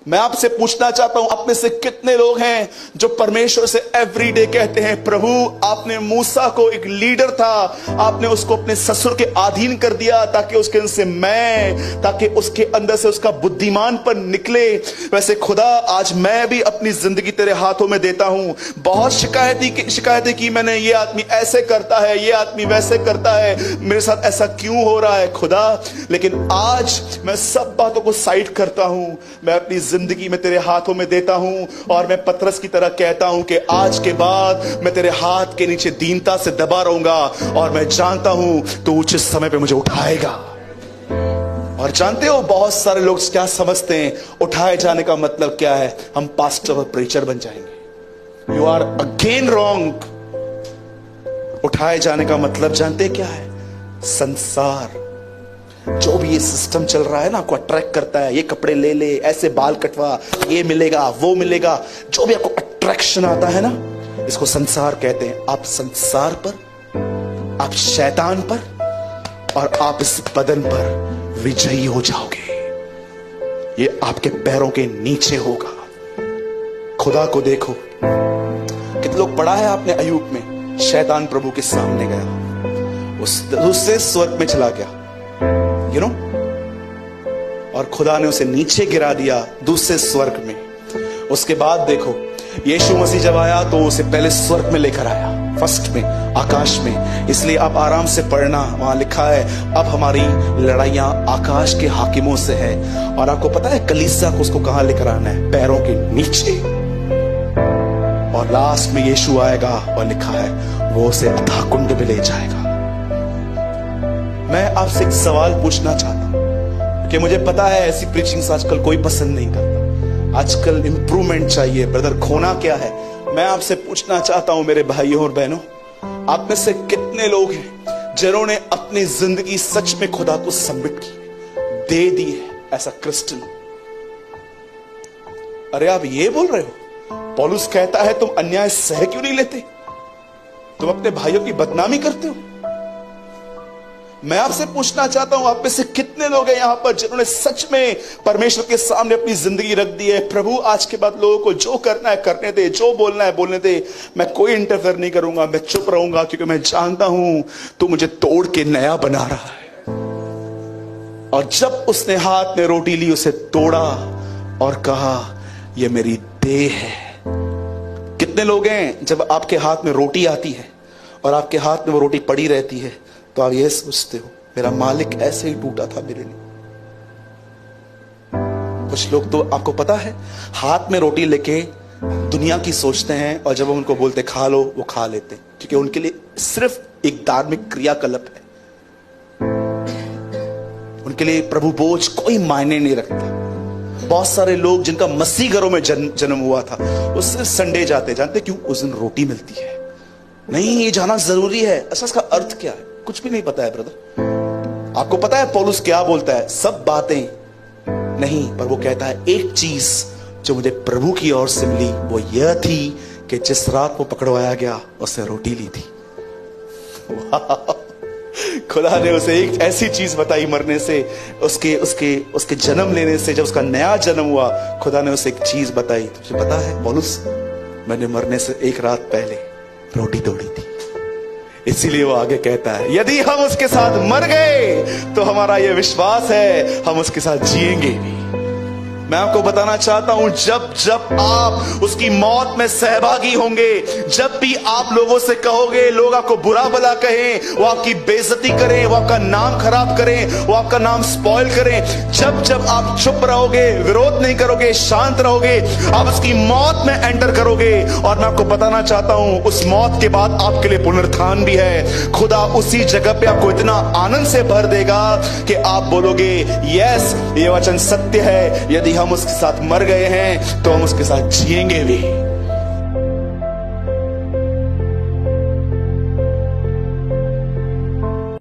मैं आपसे पूछना चाहता हूं, आप में से कितने लोग हैं जो परमेश्वर से एवरीडे कहते हैं, प्रभु आपने मूसा को, एक लीडर था, आपने उसको अपने ससुर के अधीन कर दिया ताकि उसके अंदर से ताकि उसके अंदर से उसका बुद्धिमानपन निकले। वैसे खुदा आज मैं भी अपनी जिंदगी तेरे हाथों में देता हूं। बहुत शिकायतें की मैंने, ये आदमी ऐसे करता है, ये आदमी वैसे करता है, मेरे साथ ऐसा क्यों हो रहा है खुदा। लेकिन आज मैं सब बातों को साइड करता हूं, मैं अपनी जिंदगी में तेरे हाथों में देता हूं और मैं पतरस की तरह कहता हूं कि आज के बाद मैं तेरे हाथ के नीचे दीनता से दबा रहूंगा और मैं जानता हूं तो उचित समय पे मुझे उठाएगा। और जानते हो बहुत सारे लोग क्या समझते हैं, उठाए जाने का मतलब क्या है, हम पास्टर और प्रीचर बन जाएंगे। You are again wrong. उठाए जाने का मतलब जानते क्या है, संसार जो भी ये सिस्टम चल रहा है ना, आपको अट्रैक्ट करता है, ये कपड़े ले ले, ऐसे बाल कटवा, ये मिलेगा वो मिलेगा, जो भी आपको अट्रैक्शन आता है ना, इसको संसार कहते हैं। आप संसार पर, आप शैतान पर और आप इस बदन पर विजयी हो जाओगे। ये आपके पैरों के नीचे होगा। खुदा को देखो, कितने लोग पढ़ा है आपने अय्यूब में, शैतान प्रभु के सामने गया, उस दूसरे स्वर्ग में चला गया, यू नो, और खुदा ने उसे नीचे गिरा दिया दूसरे स्वर्ग में। उसके बाद देखो यीशु मसीह जब आया तो उसे पहले स्वर्ग में लेकर आया, फर्स्ट में, आकाश में। इसलिए आप आराम से पढ़ना, वहां लिखा है अब हमारी लड़ाइयां आकाश के हाकिमों से है। और आपको पता है कलीसिया को उसको कहां लेकर आना है, पैरों के नीचे। और लास्ट में यीशु आएगा और लिखा है वो उसे अथाह कुंड में ले जाएगा। मैं आपसे एक सवाल पूछना चाहता हूं कि मुझे पता है ऐसी प्रीचिंग्स आजकल कोई पसंद नहीं करता, आजकल इंप्रूवमेंट चाहिए, ब्रदर खोना क्या है। मैं आपसे पूछना चाहता हूं मेरे भाइयों और बहनों, आप में से कितने लोग हैं जिन्होंने अपनी जिंदगी सच में खुदा को सबमिट की, दे दी है एज अ क्रिश्चियन। अरे आप ये बोल रहे हो, पौलुस कहता है तुम अन्याय सह क्यों नहीं लेते, तुम अपने भाइयों की बदनामी करते हो। मैं आपसे पूछना चाहता हूं, आप में से कितने लोग हैं यहां पर जिन्होंने सच में परमेश्वर के सामने अपनी जिंदगी रख दी है, प्रभु आज के बाद लोगों को जो करना है करने दे, जो बोलना है बोलने दे, मैं कोई इंटरफेयर नहीं करूंगा, मैं चुप रहूंगा क्योंकि मैं जानता हूं तू मुझे तोड़ के नया बना रहा है। और जब उसने हाथ में रोटी ली, उसे तोड़ा और कहा यह मेरी देह है। कितने लोग हैं जब आपके हाथ में रोटी आती है और आपके हाथ में वो रोटी पड़ी रहती है तो आप ये सोचते हो मेरा मालिक ऐसे ही टूटा था मेरे लिए। कुछ लोग तो आपको पता है हाथ में रोटी लेके दुनिया की सोचते हैं और जब हम उनको बोलते खा लो वो खा लेते हैं, क्योंकि उनके लिए सिर्फ एक धार्मिक क्रियाकलाप है, उनके लिए प्रभु बोझ कोई मायने नहीं रखता। बहुत सारे लोग जिनका मसीह घरों में जन्म हुआ था वो सिर्फ संडे जाते, जानते क्यों, उस दिन रोटी मिलती है। नहीं, ये जाना जरूरी है। अच्छा इसका अर्थ क्या है, कुछ भी नहीं पता है ब्रदर। आपको पता है पौलुस क्या बोलता है, सब बातें नहीं, पर वो कहता है एक चीज जो मुझे प्रभु की ओर से मिली वो यह थी कि जिस रात वो पकड़वाया गया उसने रोटी ली थी। खुदा ने उसे एक ऐसी चीज बताई मरने से, उसके जन्म लेने से, जब उसका नया जन्म हुआ, खुदा ने उसे एक चीज बताई। तुझे पता है पौलुस, मैंने मरने से एक रात पहले रोटी तोड़ी थी। इसीलिए वो आगे कहता है यदि हम उसके साथ मर गए तो हमारा यह विश्वास है हम उसके साथ जिएंगे भी। मैं आपको बताना चाहता हूं, जब जब आप उसकी मौत में सहभागी होंगे, जब भी आप लोगों से कहोगे, लोग आपको बुरा भला कहें, वो आपकी बेइज्जती करें, वो आपका नाम खराब करें, वो आपका नाम स्पॉइल करें, जब जब आप चुप रहोगे, विरोध नहीं करोगे, शांत रहोगे, आप उसकी मौत में एंटर करोगे। और मैं आपको बताना चाहता हूं उस मौत के बाद आपके लिए पुनरुत्थान भी है। खुदा उसी जगह पे आपको इतना आनंद से भर देगा कि आप बोलोगे यस, ये वचन सत्य है, यदि हम उसके साथ मर गए हैं तो हम उसके साथ जिएंगे भी।